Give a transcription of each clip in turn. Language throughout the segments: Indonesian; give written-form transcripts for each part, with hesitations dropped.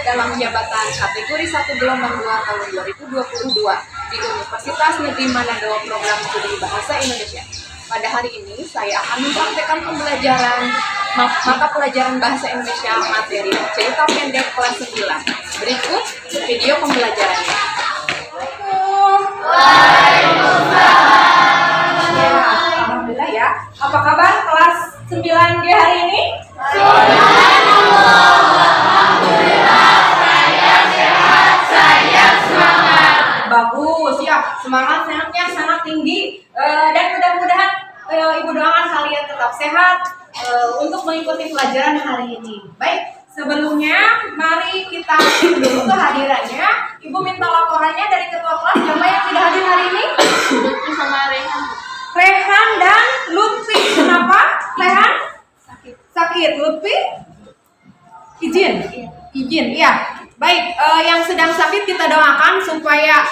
dalam jabatan kategori 1 gelombang 2 tahun 2022 di Universitas Negeri Manado Program Studi Bahasa Indonesia. Pada hari ini saya akan mempraktekkan pembelajaran mata pelajaran Bahasa Indonesia materi cerita pendek kelas 9. Berikut video pembelajarannya. Ya, alhamdulillah ya. Apa kabar kelas 9G hari ini? Bagus ya, semangatnya sangat tinggi dan mudah-mudahan ibu doakan kalian tetap sehat untuk mengikuti pelajaran hari ini. Baik, sebelumnya mari kita cek dulu kehadirannya. Ibu minta laporannya dari ketua kelas. Siapa yang tidak hadir hari ini? Lutfi sama Rehan. Rehan dan Lutfi. Kenapa? Rehan? Sakit. Lutfi? Izin, iya. Baik, yang sedang sakit kita doakan supaya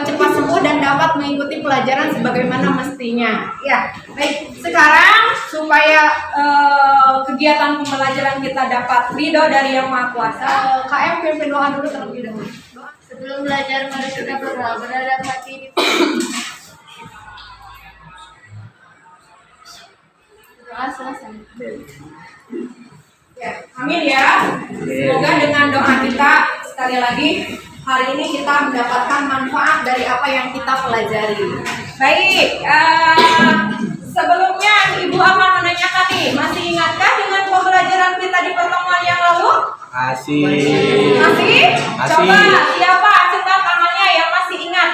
cepat sembuh dan dapat mengikuti pelajaran sebagaimana mestinya. Ya, baik. Sekarang supaya kegiatan pembelajaran kita dapat ridho dari Yang Maha Kuasa, KM pimpin doa dulu terlebih dahulu. Sebelum belajar mari kita berdoa berhadap hati di doa selesai. Ya, amin ya. Semoga dengan doa kita sekali lagi hari ini kita mendapatkan manfaat dari apa yang kita pelajari. Baik, sebelumnya Ibu akan menanyakan nih, masih ingatkah dengan pembelajaran kita di pertemuan yang lalu? Masih? Coba siapa angkat tangannya yang masih ingat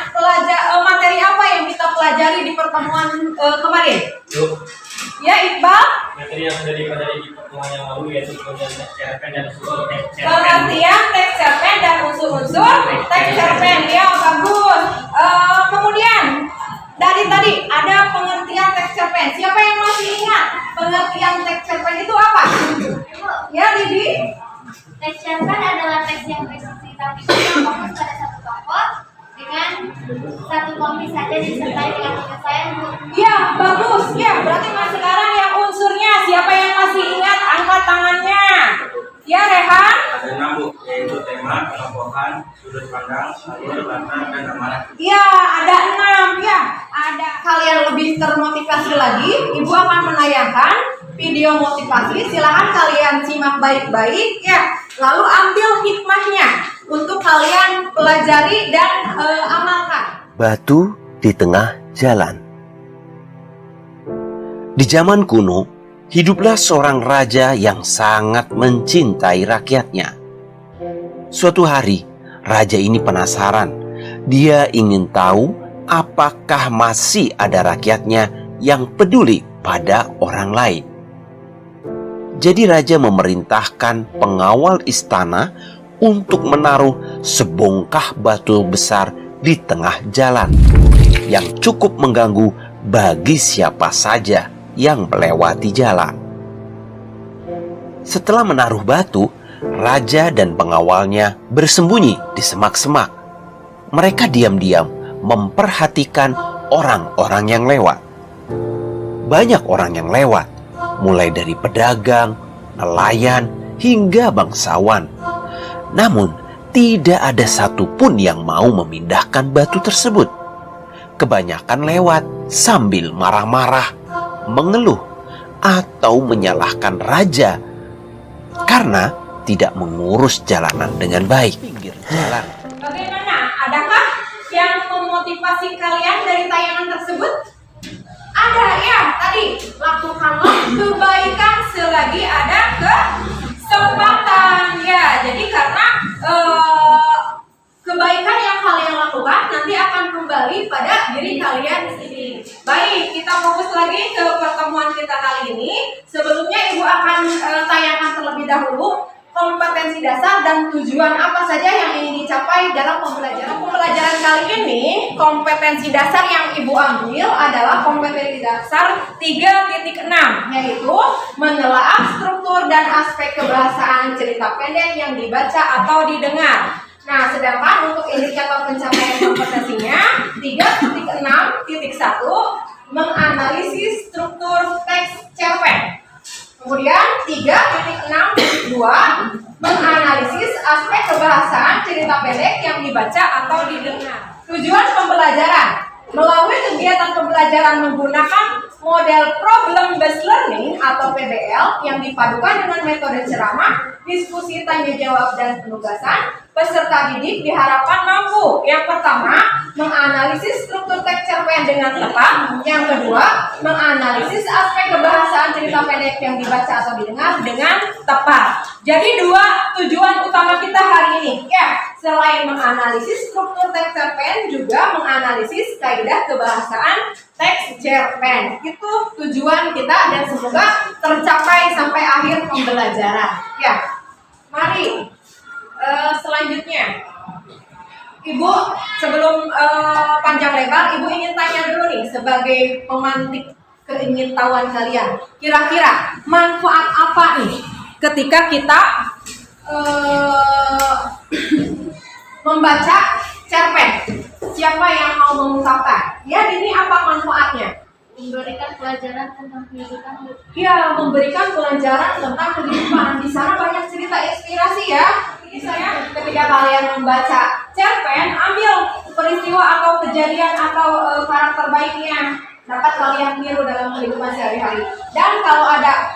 materi apa yang kita pelajari di pertemuan kemarin? Ya, Iqbal? Materi yang sudah dipelajari di pertemuan yang lalu yaitu pengertian teks cerpen dan unsur teks cerpen. Pengertian teks cerpen dan unsur-unsur teks cerpen. Ya, bagus. Kemudian dari tadi ada pengertian teks cerpen. Siapa yang masih ingat pengertian teks cerpen itu apa? Ya, Didi? Teks cerpen adalah teks yang bercerita yang fokus pada satu tokoh dengan satu komik saja disertai dengan penyelesaian. Iya, bagus. Ya, berarti sekarang yang unsurnya siapa yang masih ingat angkat tangannya? Ya, Rehan? Ada 6 Bu, yaitu tema, kelompokan, sudut pandang, alur, latar, dan amanat. Ya, ada 6 ya. Ada kalian lebih termotivasi lagi, Ibu akan menayangkan video motivasi. Silahkan kalian simak baik-baik ya. Lalu ambil hikmahnya untuk kalian pelajari dan amalkan. Batu di tengah jalan. Di zaman kuno, hiduplah seorang raja yang sangat mencintai rakyatnya. Suatu hari, raja ini penasaran. Dia ingin tahu apakah masih ada rakyatnya yang peduli pada orang lain. Jadi raja memerintahkan pengawal istana untuk menaruh sebongkah batu besar di tengah jalan yang cukup mengganggu bagi siapa saja yang melewati jalan. Setelah menaruh batu, raja dan pengawalnya bersembunyi di semak-semak. Mereka diam-diam memperhatikan orang-orang yang lewat. Banyak orang yang lewat, mulai dari pedagang, nelayan, hingga bangsawan. Namun, tidak ada satupun yang mau memindahkan batu tersebut. Kebanyakan lewat sambil marah-marah, mengeluh, atau menyalahkan raja karena tidak mengurus jalanan dengan baik. Pinggir jalan. Bagaimana? Adakah yang memotivasi kalian dari tayangan tersebut? Ada ya, tadi lakukanlah kebaikan selagi ada kesempatan ya. Jadi karena kebaikan yang kalian lakukan nanti akan kembali pada diri kalian sendiri. Baik, kita fokus lagi ke pertemuan kita kali ini. Sebelumnya Ibu akan tayangkan terlebih dahulu kompetensi dasar dan tujuan apa saja yang ingin dicapai dalam pembelajaran. Pembelajaran kali ini, kompetensi dasar yang Ibu ambil adalah kompetensi dasar 3.6, yaitu menelaah struktur dan aspek kebahasaan cerita pendek yang dibaca atau didengar. Nah, sedangkan untuk indikator pencapaian kompetensinya 3.6.1 menganalisis struktur teks cerpen. Kemudian 3.6.2 menganalisis aspek kebahasaan cerita pendek yang dibaca atau didengar. Tujuan pembelajaran. Melalui kegiatan pembelajaran menggunakan model problem based learning atau PBL yang dipadukan dengan metode ceramah, diskusi tanya jawab dan penugasan, peserta didik diharapkan mampu yang pertama, menganalisis struktur teks cerpen dengan tepat, yang kedua, menganalisis aspek kebahasaan cerita pendek yang dibaca atau didengar dengan tepat. Jadi dua tujuan utama kita hari ini, ya, selain menganalisis struktur teks cerpen, juga menganalisis kaidah kebahasaan teks cerpen. Itu tujuan kita dan semoga tercapai sampai akhir pembelajaran. Ya, mari selanjutnya, Ibu sebelum panjang lebar, Ibu ingin tanya dulu nih sebagai pemantik keingintahuan kalian. Kira-kira manfaat apa nih ketika kita membaca cerpen? Siapa yang mau mengungkapkan? Ya, ini apa manfaatnya? Memberikan pelajaran tentang kehidupan. Ya, memberikan pelajaran tentang kehidupan. Di sana banyak cerita inspirasi ya. Misalnya ketika kalian membaca cerpen, ambil peristiwa atau kejadian atau karakter baiknya dapat kalian tiru dalam kehidupan sehari-hari. Dan kalau ada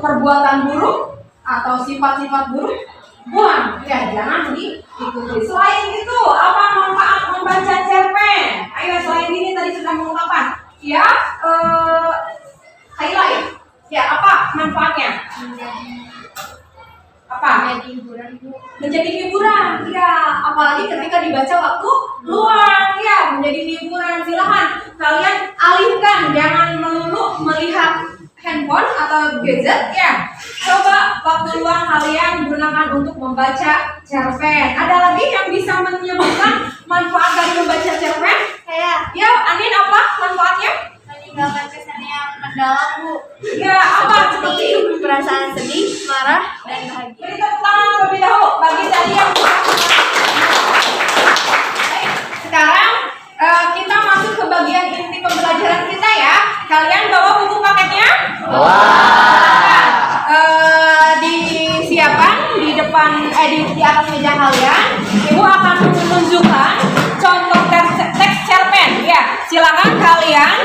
perbuatan buruk atau sifat-sifat buruk, buang, ya jangan diikuti. Selain itu, apa manfaat membaca cerpen? Ayo, selain ini tadi sudah mengungkapkan. Ya, highlight. Ya, apa manfaatnya? Apa? Menjadi hiburan, Ibu. Menjadi hiburan, ya. Apalagi ketika dibaca waktu luang, ya. Menjadi hiburan. Silahkan kalian alihkan, jangan melulu melihat handphone atau gadget, ya. Coba waktu luang kalian gunakan untuk membaca cerpen. Ada lagi yang bisa menyebutkan manfaat dari membaca cerpen? Ya, Anin, apa manfaatnya? Meninggalkan kesan yang mendalam, Bu. Ya, apa? Seperti perasaan sedih, marah, dan bahagia. Beri tepuk tangan terlebih dahulu bagi tadi yang Baik, sekarang kita masuk ke bagian inti pembelajaran kita ya. Kalian bawa buku paketnya? Disiapkan di depan di atas meja kalian. Ibu akan menunjukkan contoh teks cerpen. Ya, silakan kalian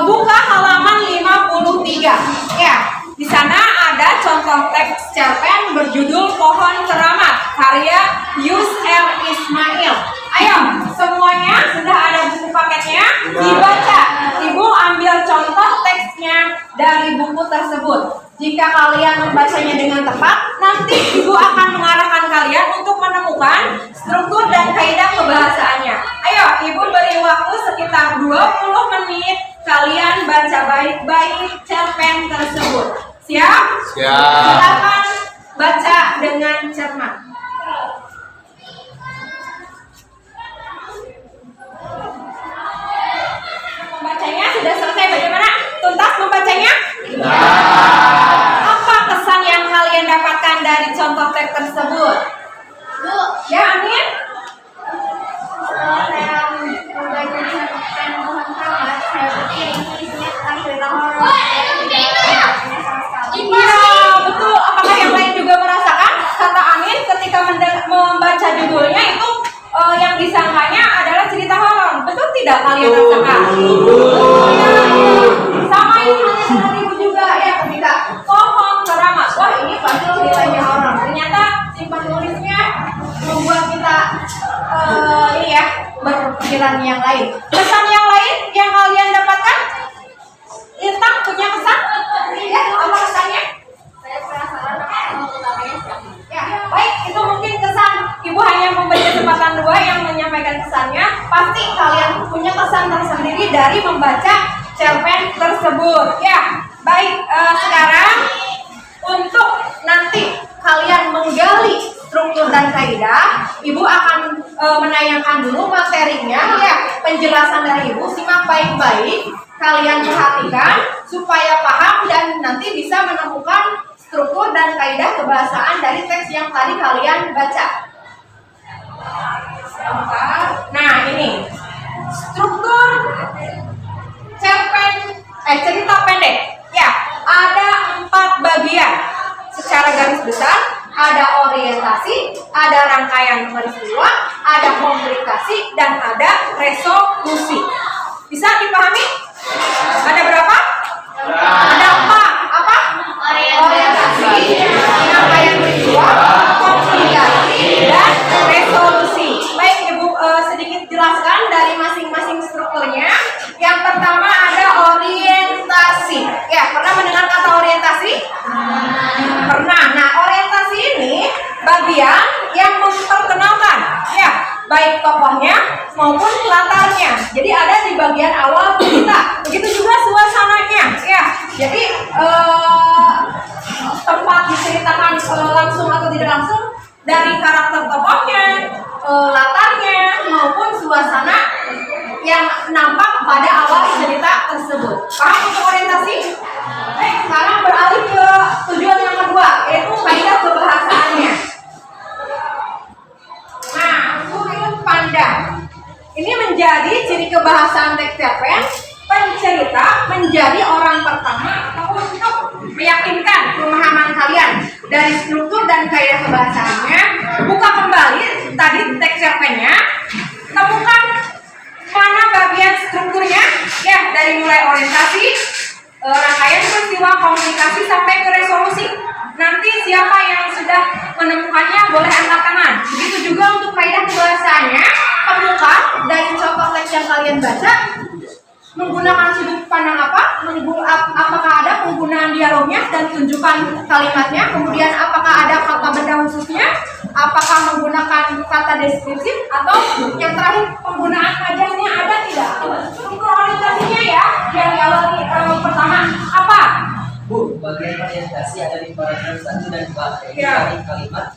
buka halaman 53. Ya, di sana ada contoh teks cerpen berjudul Pohon Keramat karya Yus R. Ismail. Ayo, semuanya sudah ada buku paketnya, dibaca. Ibu ambil contoh teksnya dari buku tersebut. Jika kalian membacanya dengan tepat, nanti Ibu akan mengarahkan kalian untuk menemukan struktur dan kaidah kebahasaannya. Ayo, Ibu beri waktu sekitar 20 menit. Kalian baca baik-baik cerpen tersebut. Siap? Siap. Silakan baca dengan cermat. Membacanya sudah selesai, bagaimana? Tuntas membacanya? Apa kesan yang kalian dapatkan dari contoh teks tersebut? Bu, Ya, Amin? setelah saya membaca cerpen Pohon Keramat, saya pikir ini isinya tentang cerita horor. Saya tidak melihatnya sama sekali. Iya, betul. Apakah yang lain juga merasakan? Kata Amin ketika membaca judulnya itu yang disangkanya adalah cerita horor. Betul tidak kalian rasakan? Sama ini halnya dengan Ibu juga ya, ketika Pohon Keramat. Wah, ini pasti ceritanya horor. Ternyata si penulisnya membuat kita ini ya, berpikiran yang lain. Kesan yang lain yang kalian dapatkan? Lintang punya kesan? Ya, apa kesannya? Saya penasaran sama utamanya siapa. Ya, baik, itu mungkin kesan. Ibu hanya memberi kesempatan 2 yang menyampaikan kesannya. Pasti kalian punya kesan tersendiri dari membaca cerpen tersebut. Ya, baik, sekarang untuk nanti kalian menggali struktur dan kaidah, Ibu akan menayangkan dulu materinya. Ya, penjelasan dari Ibu, simak baik-baik. Kalian perhatikan supaya paham dan nanti bisa menemukan struktur dan kaidah kebahasaan dari teks yang tadi kalian baca. Nah, ini struktur cerita pendek. Ya, ada 4 bagian. Secara garis besar, Ada orientasi, ada rangkaian peristiwa, ada komplikasi, dan ada resolusi. Bisa dipahami? Ada berapa? Ada 4. Apa? Orientasi, rangkaian peristiwa, komplikasi, dan resolusi. Baik, Ibu sedikit jelaskan dari masing-masing strukturnya. Yang pertama ada orientasi. Ya, pernah mendengar kata orientasi? Pernah. Nah, orientasi ini bagian yang memperkenalkan, ya, baik tokohnya maupun latarnya. Jadi ada di bagian awal cerita. Begitu juga suasananya, ya. Jadi tempat diceritakan langsung atau tidak langsung dari karakter tokohnya, latarnya maupun suasana yang nampak pada awal cerita tersebut. Paham untuk orientasi? Baik, sekarang beralih ke tujuan yang kedua, yaitu kaidah kebahasaannya. Nah, sudut pandang. Ini menjadi ciri kebahasaan teks cerpen. Pencerita menjadi orang pertama untuk meyakinkan pemahaman kalian dari struktur dan kaidah kebahasaannya. Buka kembali tadi teks cerpennya, temukan mana bagian strukturnya, ya, dari mulai orientasi, rangkaian peristiwa, komunikasi sampai ke resolusi. Nanti siapa yang sudah menemukannya boleh angkat tangan. Begitu juga untuk kaidah kebahasaannya, temukan dari contoh teks yang kalian baca menggunakan sudut pandang apa, apakah ada penggunaan dialognya dan tunjukkan kalimatnya, kemudian apakah ada kata benda khususnya, apakah menggunakan kata deskriptif, atau yang terakhir penggunaan majasnya ada tidak. Struktur orientasinya ya, yang diawali pertama apa? Bu, bagian orientasi ada di paragraf 1 dan 2. Ya. Dari kalimat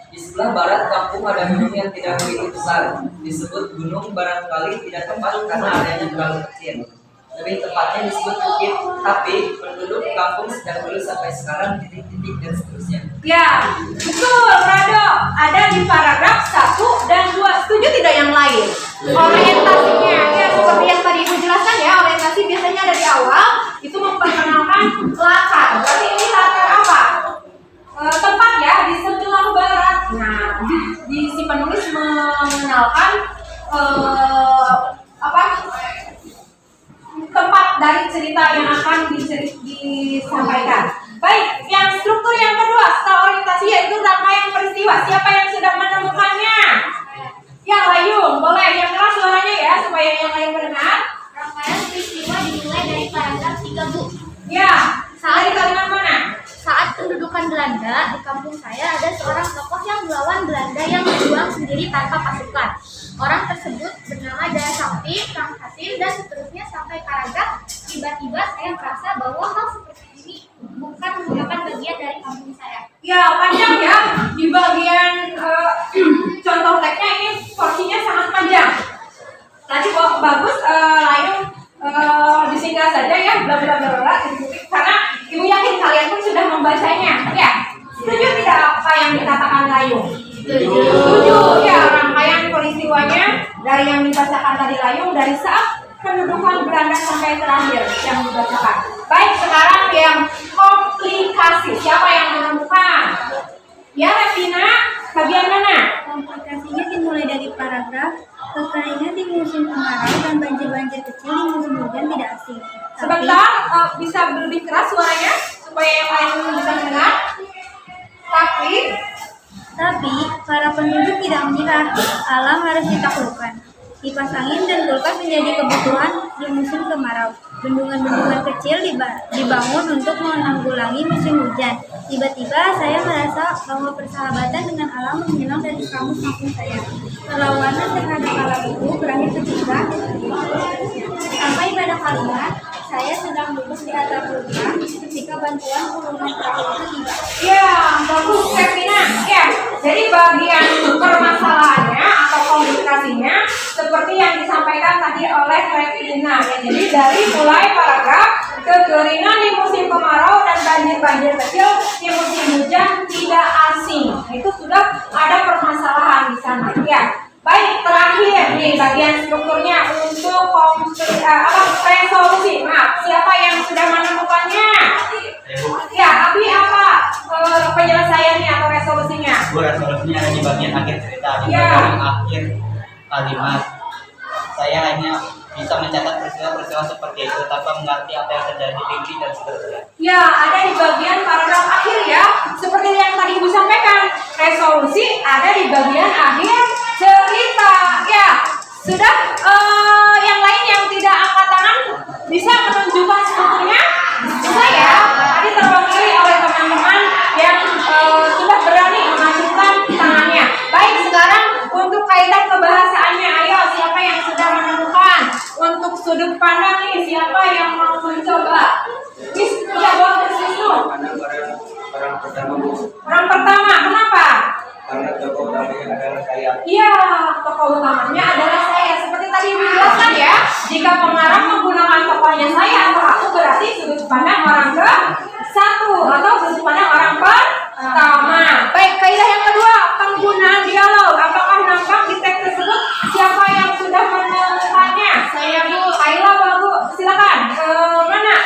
di sebelah barat kampung ada gunung yang tidak begitu besar. Disebut gunung barangkali tidak tepat karena areanya terlalu kecil. Lebih tepatnya disebut bukit. Tapi penduduk kampung sejak dulu sampai sekarang titik-titik dan seterusnya. Ya, betul, Rado. Ada di paragraf 1 dan 2. Setuju tidak yang lain? Orientasinya, ya, seperti yang tadi Ibu jelaskan ya, orientasi biasanya ada di awal, itu memperkenalkan latar. Berarti ini latar apa? Tempat ya, di sebelah barat. Nah, di si penulis mengenalkan tempat dari cerita yang akan disampaikan. Baik, yang struktur yang kedua setelah orientasi yaitu rangkaian peristiwa. Siapa yang sudah menemukannya? Ya, Layung, boleh yang keras suaranya ya supaya yang lain mendengar. Rangkaian peristiwa dimulai dari paragraf 3, Bu. Ya, dari kalimat mana? Saat pendudukan Belanda di kampung saya ada seorang tokoh yang melawan Belanda yang berjuang sendiri tanpa pasukan. Orang tersebut bernama Daya Sakti, Kang Hasim, dan seterusnya sampai paragraf. Tiba-tiba saya merasa bahwa hal seperti ini bukan merupakan bagian dari kampung saya. Ya, panjang ya. Di bagian contoh teksnya ini porsinya sangat panjang. Tadi bagus, Layung disingkat saja ya, bla bla bla bla, karena Ibu yakin kalian pun sudah membacanya. Ya, setuju tidak apa yang dikatakan Layung? Setuju. Ya, rangkaian peristiwanya dari yang dibacakan tadi Layung dari saat pendudukan Belanda sampai terakhir yang dibacakan. Baik, sekarang yang komplikasi. Siapa yang menemukan? Ya, Revina, bagian mana? Komplikasinya dimulai dari paragraf kekeringan di musim kemarau dan banjir-banjir kecil di musim hujan tidak asing. Sebentar, bisa lebih keras suaranya supaya yang lain bisa mendengar. Tapi para penduduk tidak menyerah, alam harus ditaklukkan. Kipas angin dan kulkas menjadi kebutuhan di musim kemarau. Bendungan-bendungan kecil dibangun untuk menanggulangi musim hujan. Tiba-tiba saya merasa bahwa persahabatan dengan alam menghilang dari kamus kampung saya. Perlawanan terhadap alam itu berakhir sampai pada kalimat saya sedang duduk di atap rumah ketika bantuan kurungan perahu itu tiba. Ya, bagus Kevina. Ya, jadi bagian permasalahannya atau komplikasinya seperti yang disampaikan tadi oleh Kevina. Ya, jadi dari mulai paragraf kekeringan di musim kemarau dan banjir-banjir kecil di musim hujan tidak asing. Itu sudah ada permasalahan di sana. Ya. Baik, terakhir nih bagian strukturnya untuk resolusi. Maaf, siapa yang sudah menemukannya? Ya, Abi apa penyelesaiannya atau resolusi? sebenarnya ada di bagian akhir cerita, di Ya. bagian akhir kalimat. Saya hanya bisa mencatat peristiwa-peristiwa seperti itu tanpa mengerti apa yang terjadi di dan seterusnya. Ya, ada di bagian paragraf akhir ya. Seperti yang tadi Ibu sampaikan, resolusi ada di bagian akhir cerita. Ya, sudah yang lain yang tidak angkat tangan bisa menunjukkan sebetulnya bisa ya. Tadi terwakili oleh teman-teman yang sudah berani mengajukan tangannya. Baik, sekarang untuk kaidah kebahasaannya, ayo siapa yang sudah menemukan? Untuk sudut pandang nih, siapa yang mau mencoba? Ya, boleh Wisnu. Orang pertama Bu, Orang pertama, kenapa? karena tokoh utamanya adalah saya. Iya, tokoh utamanya adalah saya. Seperti tadi Ibu jelaskan ya, jika pengarang menggunakan tokohnya saya atau aku, berarti sudut pandang orang ke satu atau sudut pandang orang pertama. Baik, kaidah yang kedua, penggunaan dialog. Apakah nampak di teks tersebut siapa yang sudah menemukannya? Saya Bu. Kaila, Bu. Silakan. Mana?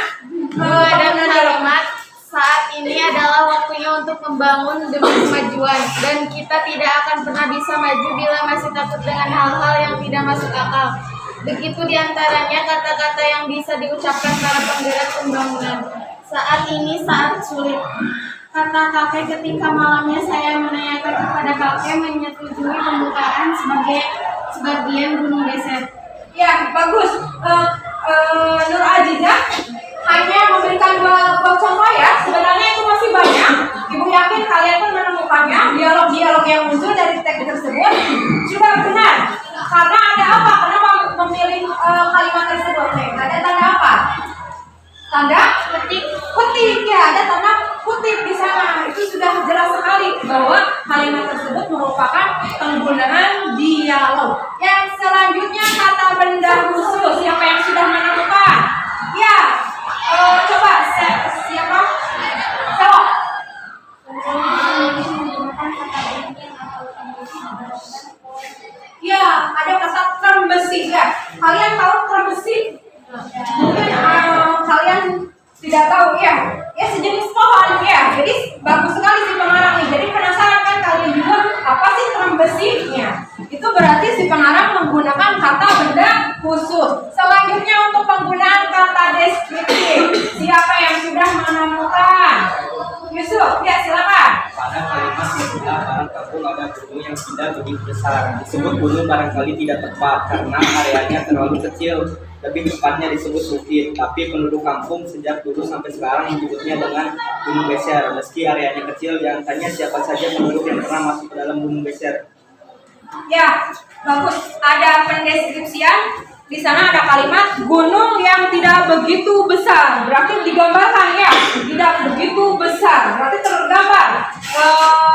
Ada kalimat saat ini adalah waktunya untuk membangun demi kemajuan dan kita tidak akan pernah bisa maju bila masih takut dengan hal-hal yang tidak masuk akal. Begitu diantaranya kata-kata yang bisa diucapkan para penggerak pembangunan. Saat ini saat sulit. Kata kakek ketika malamnya saya menanyakan kepada kakek menyetujui pembukaan sebagian gunung geser. Ya, bagus. Nur Azizah hanya memberikan dua contoh ya. Sebenarnya itu masih banyak. Ibu yakin kalian pun menemukannya. Dialog-dialog yang muncul dari teks tersebut sudah benar. Karena ada apa? Kenapa memilih kalimat tersebut? Ada tanda apa? Tanda petik. Petik ya, ada tanda kutip di sana. Itu sudah jelas sekali bahwa kalimat tersebut merupakan penggunaan dialog. Yang selanjutnya kata benda khusus. Siapa yang sudah menemukan? Ya, coba siapa? Jawab. Ya, ada kata trembesi ya. Kalian tahu trembesi? Mungkin kalian tidak tahu ya. Ya, sejenis pohon ya. Jadi bagus sekali si pengarang nih. Jadi penasaran kan kalian juga apa sih trembesinya? Itu berarti si pengarang menggunakan kata benda khusus. Selanjutnya untuk penggunaan kata deskriptif. Siapa yang sudah menemukan? Yusuf, ya silakan. Pada kalimat setelah barang kampung ada gunung yang tidak begitu besar. Disebut gunung barangkali tidak tepat karena areanya terlalu kecil. Lebih tepatnya disebut bukit. Tapi penduduk kampung sejak dulu sampai sekarang menyebutnya dengan gunung beser. Meski areanya kecil, jangan tanya siapa saja penduduk yang pernah masuk ke dalam gunung beser. Ya, bagus. Ada pendeskripsian. Di sana ada kalimat gunung yang tidak begitu besar. Berarti digambarkan ya, tidak begitu besar. Berarti tergambar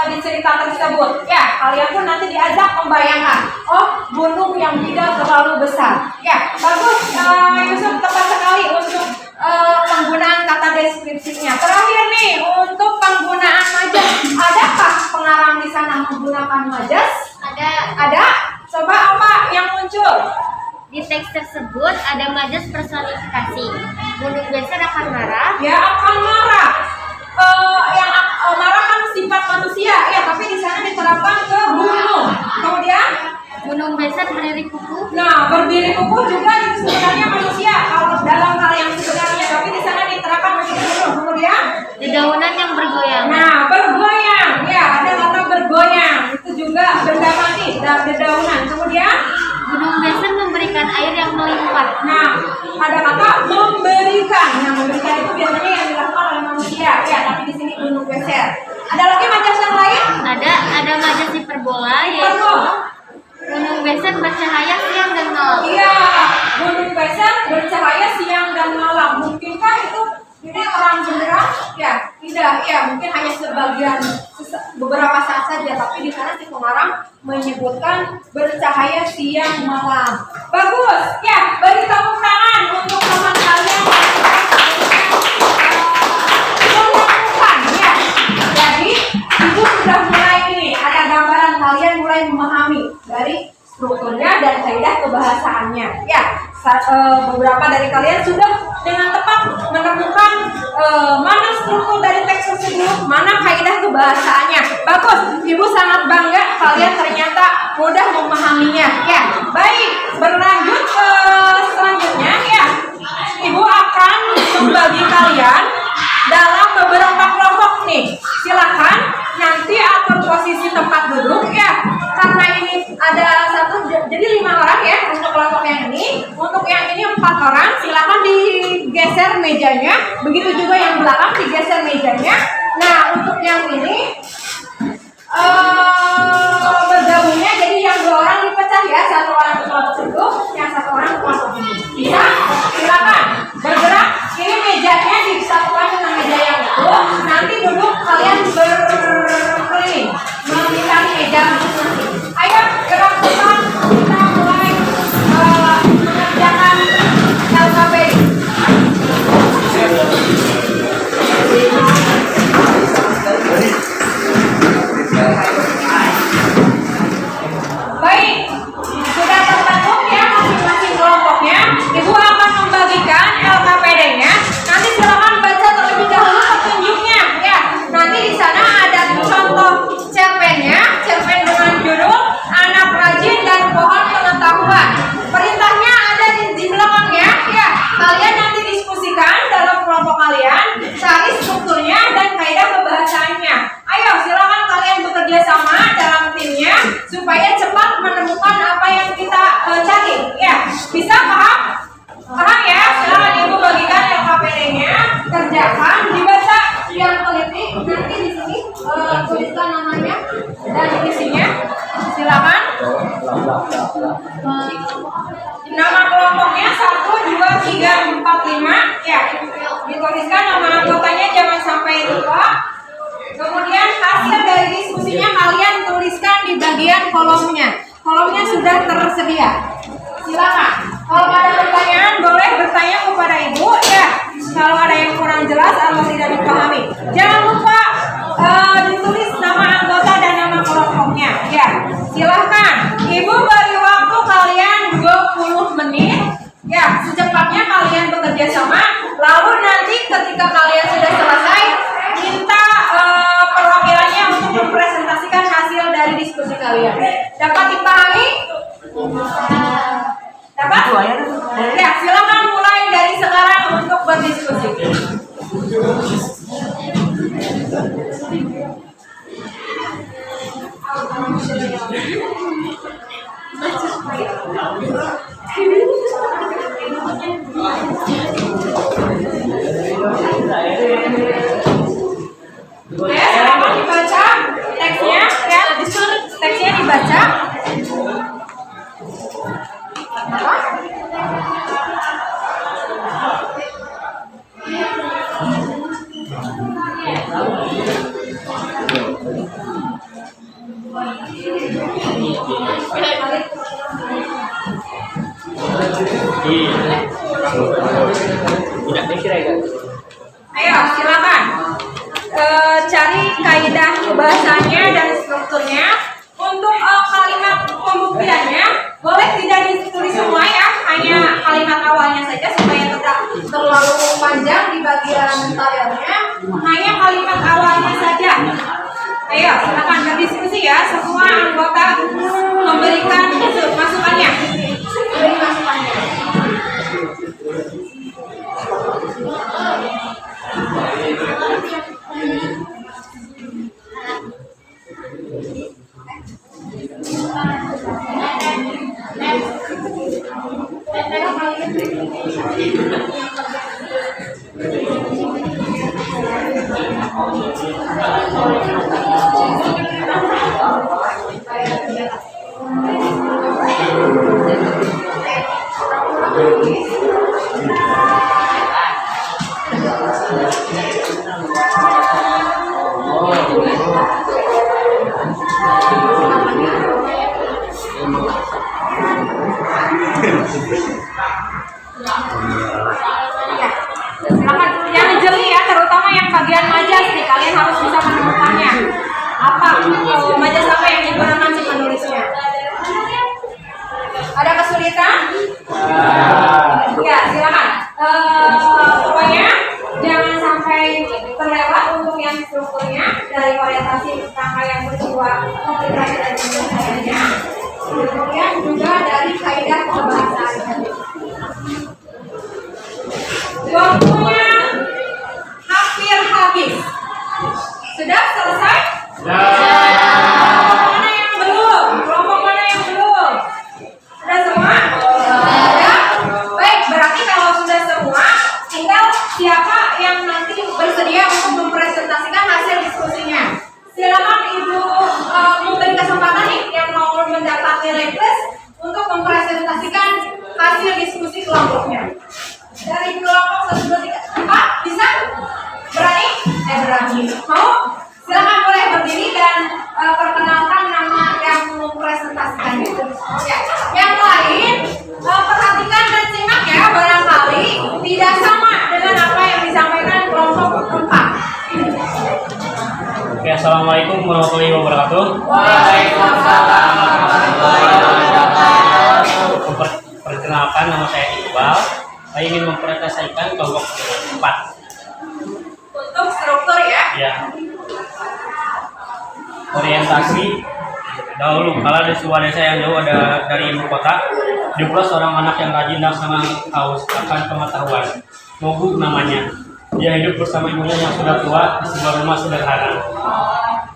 di cerita tersebut. Ya, kalian pun nanti diajak membayangkan. Oh, gunung yang tidak terlalu besar. Ya, bagus. Yusuf tepat sekali untuk penggunaan kata deskripsinya. Terakhir nih, untuk penggunaan majas. Adakah pengarang di sana menggunakan majas? Ada. Coba apa yang muncul? Di teks tersebut ada majas personifikasi. Gunung geser akan marah. Ya, akan marah. Yang marah kan sifat manusia, ya. Tapi di sana diterapkan ke gunung. Kemudian, Gunung geser berdiri kuku. nah berdiri kukuh juga itu sebenarnya manusia. Kalau dalam hal yang sebenarnya, tapi di sana diterapkan menjadi gunung. Kemudian, Dedaunan yang bergoyang. nah bergoyang, ya ada kata bergoyang. Itu juga benda mati dan dedaunan. Kemudian, Gunung geser memberikan air yang melimpah. nah, ada kata memberikan. Nah, memberikan itu biasanya yang dilakukan oleh manusia. Ya, tapi di sini gunung geser. Ada lagi majas yang lain? Ada majas hiperbola yaitu Betul. gunung geser bercahaya siang dan malam. Iya, gunung geser bercahaya siang dan malam. Mungkinkah itu ini terang benderang? Ya, tidak. Ya, mungkin hanya sebagian beberapa saat saja. Tapi di sana si pengarang menyebutkan bercahaya siang malam. Bagus. Ya, beri tepuk tangan untuk teman kalian yang menemukan. Ya, jadi ibu sudah mulai ini. Ada gambaran kalian mulai memahami dari strukturnya dan kaidah kebahasaannya. Ya, beberapa dari kalian sudah dengan tepat menemukan mana struktur dari teks tersebut, mana kaidah kebahasaannya. Bagus, ibu sangat bangga kalian ternyata mudah memahaminya. Ya, baik. Berlanjut ke selanjutnya ya. Ibu akan membagi kalian dalam beberapa kelompok nih. Silakan nanti atur posisi tempat duduk ya. Karena ini ada jadi 5 orang ya untuk kelompok yang ini. Untuk yang ini 4 orang. Silakan digeser mejanya. Begitu juga yang belakang digeser mejanya. Nah, untuk yang ini bergabungnya jadi yang 2 orang dipecah ya. 1 orang ke kelompok situ, yang 1 orang ke kelompok ini. Bisa? Silakan bergerak. Ini mejanya disatukan dengan meja yang itu. Nanti duduk kalian berkeliling melintasi meja masing-masing. Ayo gerak cepat. Kita mulai mengerjakan LKPD. Baik, sudah terbentuk ya masing-masing kelompoknya. Ibu akan membagikan LKPD-nya. Nanti silakan baca terlebih dahulu petunjuknya ya. Nanti di sana ada contoh cerpennya, cerpen dengan judul Anak Rajin dan Pohon Pengetahuan. Perintahnya ada di belakangnya ya. Kalian nanti diskusikan dalam kelompok kalian, cari strukturnya dan kaidah pembahasannya. Ayo silakan kalian bekerja sama dalam timnya supaya cepat menemukan apa yang kita cari ya. Bisa paham? Paham ya? Silakan ibu bagikan LKPD-nya, kerjakan, dibaca yang teliti. Nanti di sini tuliskan namanya dan isinya. Silakan. Nama kelompoknya 1, 2, 3, 4, 5 ya. Dituliskan nama anggotanya, jangan sampai lupa. Kemudian hasil dari diskusinya kalian tuliskan di bagian kolomnya. Kolomnya sudah tersedia. Silakan. Kalau ada pertanyaan boleh bertanya kepada ibu ya. Kalau ada yang kurang jelas atau tidak dipahami, jangan lupa ditulis nama anggota dan nama kelompoknya ya. Silahkan. Ibu beri waktu kalian 20 menit ya. Secepatnya kalian bekerja sama. Lalu nanti ketika kalian sudah selesai, minta perwakilannya untuk mempresentasikan hasil dari diskusi kalian. Dapat dipahami? Dapat? Ya, silakan mulai dari sekarang untuk berdiskusi. Ya, silakan dibaca teksnya ya. Teksnya dibaca. Ayo silakan cari kaidah bahasanya dan strukturnya. Untuk kalimat pembuktiannya boleh tidak ditulis semua ya, hanya kalimat awalnya saja supaya tidak terlalu panjang di bagian tabelnya. Hanya kalimat awalnya saja. Ayo silakan berdiskusi ya, semua anggota memberikan masukannya. Beri masukannya. Assalamualaikum warahmatullahi wabarakatuh. Waalaikumsalam warahmatullahi wabarakatuh. Perkenalkan, nama saya Iqbal. Saya ingin mempresentasikan kelompok 4. Untuk struktur ya. Ya. Orientasi. Dahulu kala di sebuah desa yang jauh ada dari ibu kota, hiduplah seorang anak yang rajin dan sangat haus akan pengetahuan. Mogu namanya. Dia hidup bersama ibunya yang sudah tua di sebuah rumah sederhana.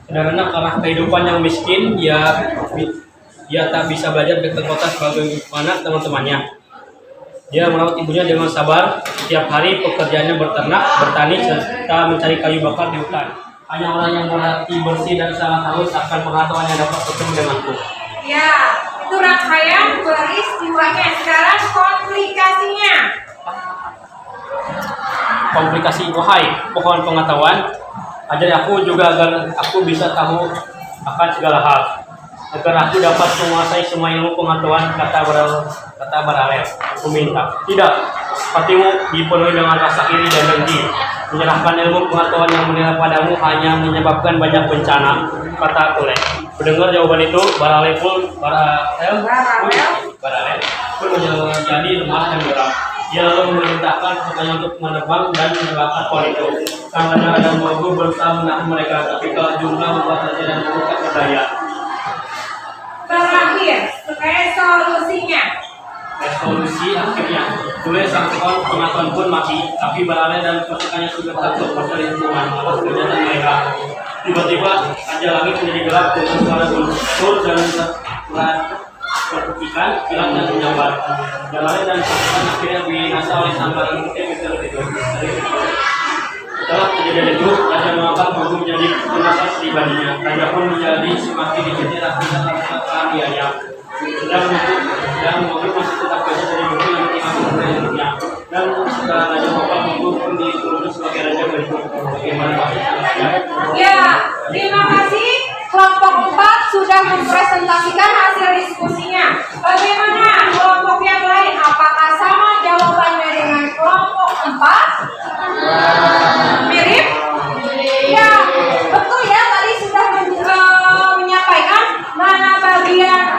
Sederhana karena kehidupan yang miskin, dia tak bisa belajar ke kota sebagaimana teman-temannya. Dia merawat ibunya dengan sabar. Setiap hari pekerjaannya berternak, bertani, serta mencari kayu bakar di hutan. Hanya orang yang berhati bersih dan sangat haus akan pengetahuan yang dapat bertemu denganku. Ya, itu rangkaian peristiwanya. Sekarang komplikasinya. Komplikasi, wahai pohon pengetahuan, ajari aku juga agar aku bisa tahu akan segala hal, agar aku dapat menguasai semua ilmu pengetahuan. Kata Baralel. Aku minta, tidak, hatimu dipenuhi dengan rasa iri dan dengki. Menyerahkan ilmu pengetahuan yang menilai padamu hanya menyebabkan banyak bencana. Kata Tule. Mendengar jawaban itu, Baralel pun menjadi lemah dan geram. Dia lalu memerintahkan pasukannya untuk menerbang dan menembakkan pohon itu. Sang raja dan Mogu berusaha menahan mereka, tapi kalau jumlah membuat raja dan Mogu tak berdaya. Terakhir, resolusinya. Resolusi akhirnya, Tule sang pohon pengetahuan pun mati, tapi Barale dan pasukannya sudah takut pada lingkungan atas kejahatan mereka. Tiba-tiba saja langit menjadi gelap dengan suara guntur dan percikan kilat dan menyambar. Barale dan pasukan akhirnya binasa oleh sambaran putih itu. Setelah kejadian itu, Raja mengangkat Mogu menjadi penasehat pribadinya. Raja pun menjadi semakin dikejar akibat kehadiahnya. Dan Mogu masih tetap kerja dari buku yang diambilnya. Dan setelah Raja Mogu pun diturunkan sebagai Raja berikut. Bagaimana Pak? Ya, terima kasih. Kelompok 4 sudah mempresentasikan hasil diskusinya. Bagaimana kelompok yang lain? Apakah sama jawabannya dengan kelompok 4? Mirip? Ya, betul ya. Tadi sudah menyampaikan mana bagian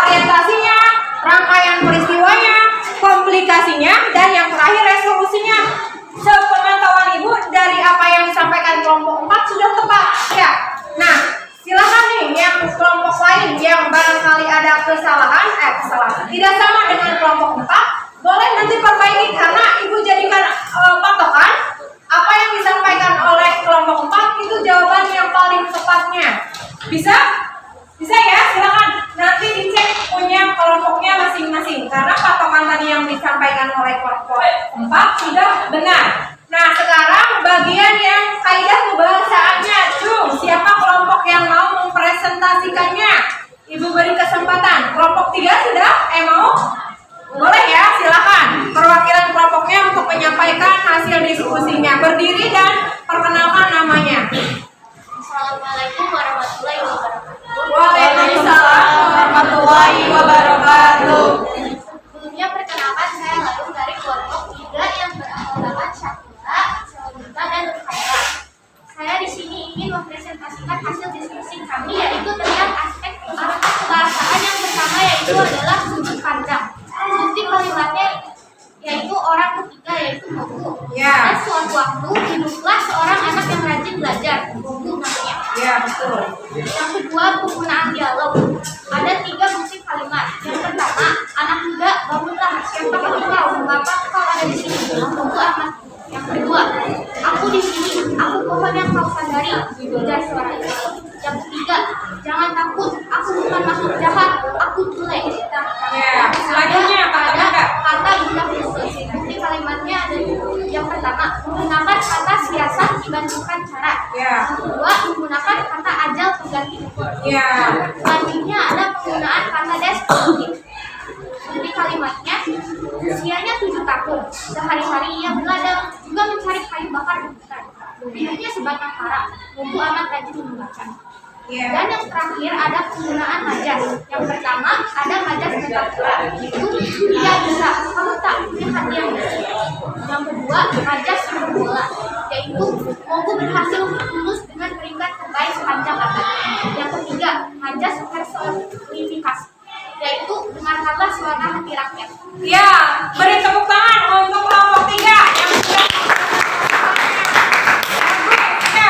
orientasinya, rangkaian peristiwanya, komplikasinya, dan yang terakhir resolusinya. Sepengetahuan Ibu dari apa yang disampaikan kelompok 4 sudah tepat ya. Nah, silakan nih yang kelompok lain yang barangkali ada kesalahan tidak sama dengan kelompok 4, boleh nanti perbaiki karena Ibu jadikan patokan apa yang disampaikan oleh kelompok 4 itu jawaban yang paling tepatnya. Bisa? Bisa ya, silakan nanti dicek punya kelompoknya masing-masing karena patokan tadi yang disampaikan oleh kelompok 4 sudah benar. Nah, sekarang bagian yang kaidah kebahasaannya. Siapa kelompok yang mau mempresentasikannya? Ibu beri kesempatan. Kelompok 3 sudah? Mau? Boleh ya, silakan. Perwakilan kelompoknya untuk menyampaikan hasil diskusinya. Berdiri dan perkenalkan namanya. Assalamualaikum warahmatullahi wabarakatuh. Waalaikumsalam warahmatullahi wabarakatuh. Sebelumnya perkenalkan saya Lalu dari kelompok 3 yang beranggotakan Syakura, Selita, dan Nurhaira. Saya di sini ingin mempresentasikan hasil diskusi kami yaitu tentang aspek kebahasaan yang pertama yaitu adalah sudut pandang. Bukti kalimatnya yaitu orang ketiga yaitu Mogu. Dan suatu waktu hiduplah seorang anak yang rajin belajar, Mogu namanya. Ya, betul. Yang kedua, penggunaan dialog. Ada 3 bukti kalimat. Yang pertama, anak muda bangunlah. Siapa kau? Mengapa kau ada di sini? Mogu amat. Yang kedua, aku di sini. Aku pohon yang kau sadari. Ujar suara itu. Yang ketiga, jangan takut. Aku bukan makhluk jahat. Aku Tule. Ya, selanjutnya ada kata benda khusus. Bukti kalimatnya ada yang pertama, menggunakan kata siasat dibandingkan cara. Ya. Yang kedua, menggunakan kata ajal pengganti hukum. Ya. Selanjutnya ada penggunaan kata deskriptif. Bukti kalimatnya, usianya 7 tahun. Sehari-hari ia berladang, juga mencari kayu bakar di hutan. Hidupnya sebatang kara. Mogu amat rajin membaca. Dan yang terakhir ada penggunaan majas. Yang pertama ada majas metafora, itu ia bisa, kamu tak punya hati yang bersih. Yang kedua majas hiperbola, yaitu Mogu berhasil lulus dengan peringkat majas personifikasi, yaitu dengarkanlah suara hati rakyat. Ya, beri tepuk tangan untuk kelompok 3 yang sudah ya,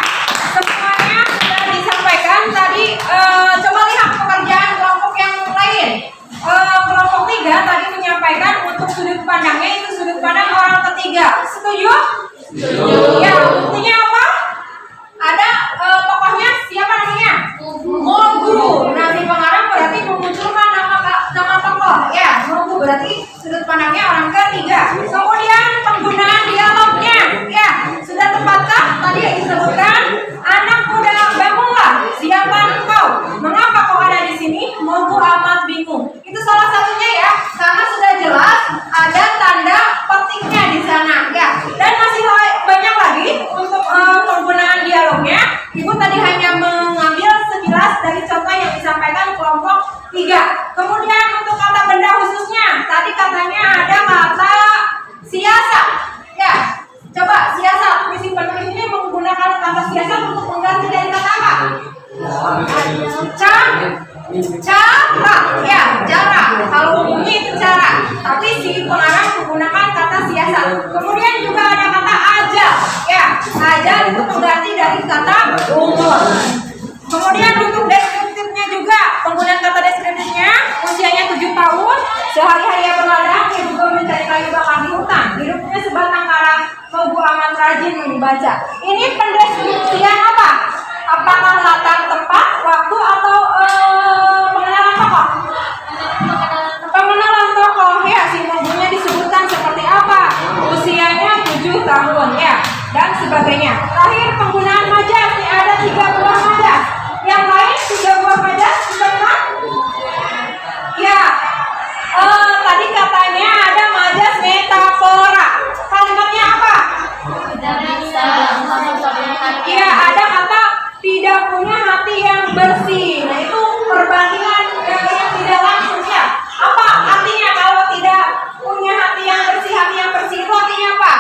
semuanya sudah disampaikan tadi. Coba lihat pekerjaan kelompok yang lain. Kelompok 3 tadi menyampaikan untuk sudut pandangnya itu sudut pandang orang ketiga. Setuju? Setuju. Ya, buktinya apa? Ada tokohnya, siapa namanya? Mogu. Nah, si pengarang berarti memunculkan nama tokoh. Ya, Mogu berarti sudut pandangnya orang ketiga. Kemudian penggunaan dialognya. Ya, sudah tepatkah tadi disebutkan anak muda bangunlah, siapa engkau? Mengapa kau ada di sini? Mogu amat bingung. Itu salah satunya ya, karena sudah jelas ada tanda petiknya di sana. Ya, dan masih banyak lagi untuk penggunaan dialognya. Ibu tadi hanya mengambil sekilas dari contoh yang disampaikan kelompok 3. Kemudian untuk kata benda khususnya, tadi katanya ada kata siasat. Ya, coba siasat. Misi penulis ini menggunakan kata siasat untuk mengganti dari kata apa? Cara. Ya, cara. Kalau umumnya itu cara. Tapi si pengarang menggunakan kata siasat. Kemudian juga ada kata ajal. Ya, ajal itu mengganti dari kata umur. Kemudian untuk deskriptifnya juga, penggunaan kata deskriptifnya, usianya 7 tahun, sehari-hari berladang, dia juga mencari kayu bakar di hutan. Hidupnya sebatang kara, Mogu amat rajin membaca. Ini pendeskripsian apa? Apakah latar tempat, waktu, atau pengenalan tokoh? Pengenalan tokoh, ya, si Mogunya disebutkan seperti apa? Usianya 7 tahun, ya, dan sebagainya. Terakhir penggunaan majas, nih ada 3 buah majas. Yang lain 3 buah majas, benar? Ya, tadi katanya ada majas metafora. Kalimatnya apa? Iya, ada kata tidak punya hati yang bersih. Nah, itu perbandingan yang tidak langsung ya. Apa artinya kalau tidak punya hati yang bersih itu artinya apa?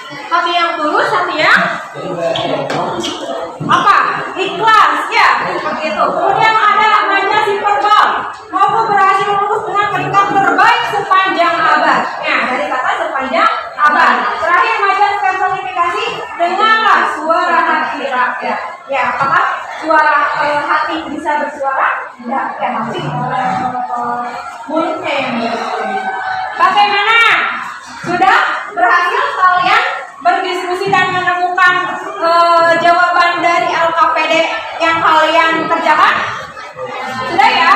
Hati yang tulus, hati yang apa? Ikhlas, ya, seperti itu. Kemudian ada majas hiperbol. Mogu berhasil lulus dengan peringkat terbaik sepanjang abad. Nah, dari kata sepanjang abad. Terakhir majas personifikasi, dengarlah suara hati rakyat. Ya, apakah suara hati bisa bersuara? Tidak, ya, tapi mulutnya yang bersuara. Bagaimana? Sudah berhasil kalian berdiskusi dan menemukan jawaban dari LKPD yang kalian kerjakan? Sudah ya?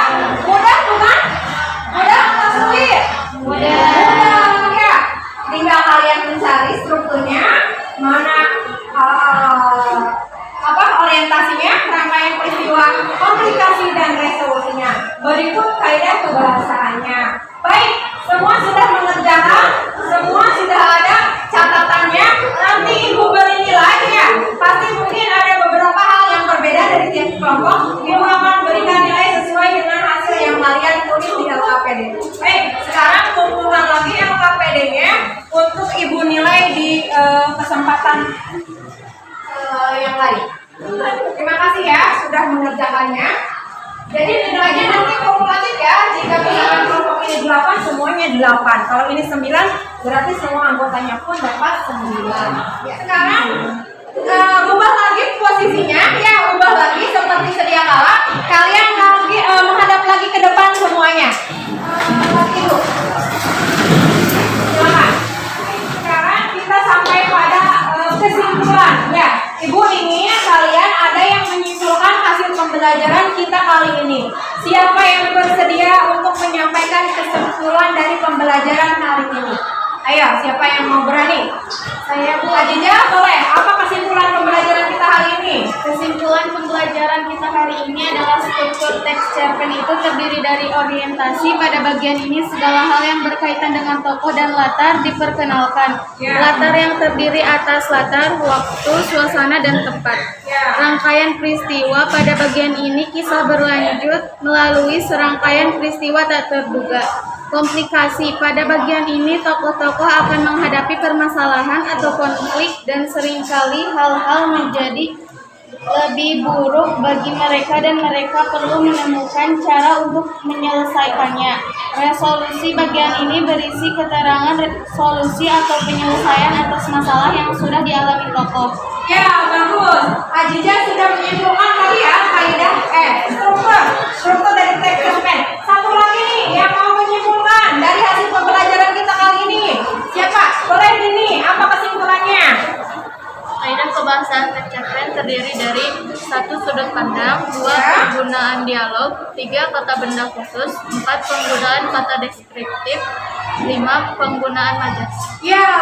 Mudah bukan? Mudah atau sulit? Mudah ya. Tinggal kalian mencari strukturnya, mana orientasinya, rangkaian peristiwa, komplikasi dan resolusinya. Berikut kaidah kebahasaannya. Baik, semua sudah mengerjakan, semua sudah ada catatannya. Nanti ibu beri nilai ya. Pasti mungkin ada beberapa hal yang berbeda dari tiap kelompok. Ibu akan berikan nilai sesuai dengan hasil yang kalian tulis di LKPD. Baik, sekarang kumpulkan lagi LKPD-nya untuk ibu nilai di kesempatan yang lain. Terima kasih ya sudah mengerjakannya. Jadi nilainya nanti kumulatif ya. Jika misalkan kelompok ini 8, semuanya 8. Kalau ini 9, berarti semua anggotanya pun dapat 9. Ya, sekarang ubah lagi posisinya. Ya, ubah lagi seperti sedia kala. Kalian lagi menghadap lagi ke depan semuanya. Ibu. Silakan. Sekarang kita sampai pada kesimpulan. Ya, Ibu ingin kalian ada yang menyimpulkan hasil pembelajaran kita kali ini. Siapa yang bersedia untuk menyampaikan kesimpulan dari pembelajaran kali ini? Ayo, siapa yang mau berani? Saya Bu Ajija, boleh. Apa kesimpulan pembelajaran kita hari ini? Kesimpulan pembelajaran kita hari ini adalah struktur teks cerpen itu terdiri dari orientasi. Pada bagian ini segala hal yang berkaitan dengan tokoh dan latar diperkenalkan. Latar yang terdiri atas latar, waktu, suasana, dan tempat. Rangkaian peristiwa pada bagian ini kisah berlanjut melalui serangkaian peristiwa tak terduga. Komplikasi pada bagian ini tokoh-tokoh akan menghadapi permasalahan atau konflik dan seringkali hal-hal menjadi lebih buruk bagi mereka dan mereka perlu menemukan cara untuk menyelesaikannya. Resolusi bagian ini berisi keterangan solusi atau penyelesaian atas masalah yang sudah dialami tokoh. Ya, bagus. Ajija sudah menyimpulkan tadi ya kaidah struktur dari teks cerpen. Satu lagi nih yang mau menyimpulkan dari hasil pembelajaran kita kali ini. Siapa? Boleh ini. Apa kesimpulannya? Kaidah kebahasaan teks cerpen terdiri dari 1. Sudut pandang, 2. Penggunaan dialog, 3. Kata benda khusus, 4. Penggunaan kata deskriptif, 5. Penggunaan majas. Ya,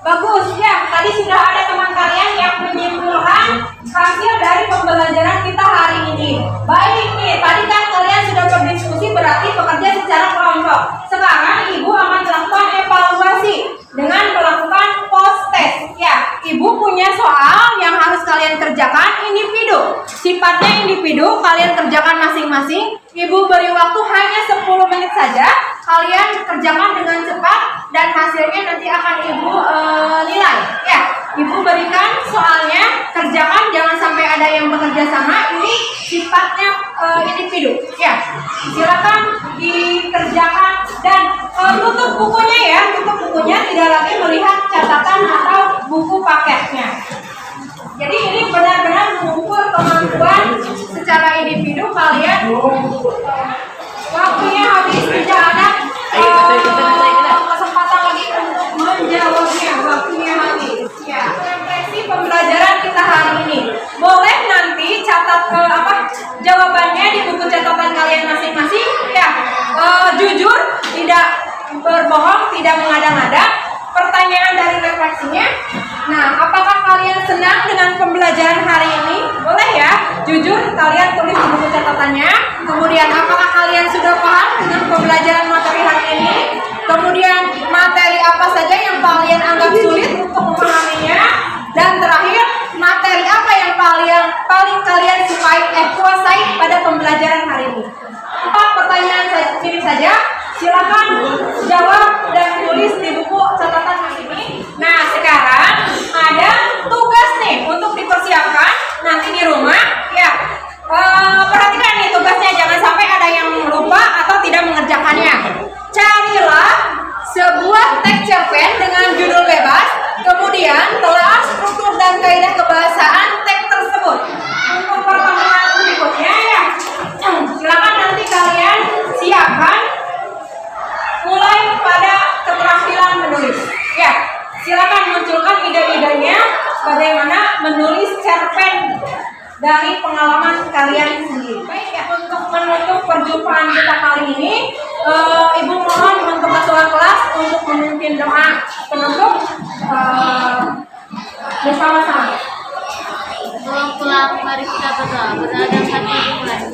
bagus ya. Tadi sudah ada teman kalian yang menyimpulkan hasil dari pembelajaran kita hari ini. Baik nih, tadi kan kalian sudah berdiskusi berarti bekerja secara kelompok. Sekarang Ibu akan melakukan evaluasi dengan melakukan post test. Ya, Ibu punya soal yang harus kalian kerjakan individu. Sifatnya individu, kalian kerjakan masing-masing. Ibu beri waktu hanya 10 menit saja. Kalian kerjakan dengan cepat dan hasilnya nanti akan Ibu nilai. Ya, Ibu berikan soalnya, kerjakan, jangan sampai ada yang bekerja sama. Ini sifatnya individu. Ya, silakan dikerjakan dan tutup bukunya ya. Tutup bukunya, tidak lagi melihat catatan atau buku paketnya. Jadi ini benar-benar mengukur kemampuan secara individu kalian. Waktunya habis, tidak ada kesempatan lagi untuk menjawabnya. Waktunya habis. Ya, refleksi pembelajaran kita hari ini. Boleh nanti catat jawabannya di buku catatan kalian masing-masing. Ya, jujur, tidak berbohong, tidak mengada-ngada. Pertanyaan dari refleksinya. Nah, apakah kalian senang dengan pembelajaran hari ini? Boleh ya, jujur kalian tulis di buku catatannya. Kemudian, apakah kalian sudah paham dengan pembelajaran materi hari ini? Kemudian, materi apa saja yang kalian anggap sulit untuk memahaminya? Dan terakhir, materi apa yang paling kalian kuasai pada pembelajaran hari ini? 4 pertanyaan ini saja. Silakan jawab dan tulis di buku catatan hari ini. Nah, sekarang ada tugas nih untuk dipersiapkan nanti di rumah. Ya, perhatikan nih tugasnya, jangan sampai ada yang lupa atau tidak mengerjakannya. Carilah sebuah teks cerpen dengan judul bebas, kemudian telaah struktur dan kaidah kebahasaan teks tersebut. Untuk pertemuan berikutnya ya, silakan nanti kalian siapkan mulai pada keterampilan menulis. Ya, silakan munculkan ide-idenya bagaimana menulis cerpen dari pengalaman kalian sendiri. Baik ya, untuk menutup perjumpaan kita kali ini, Ibu mohon untuk ketua kelas untuk memimpin doa penutup bersama-sama. Pulang, mari kita berdoa. Berdoa dan hati dimulai.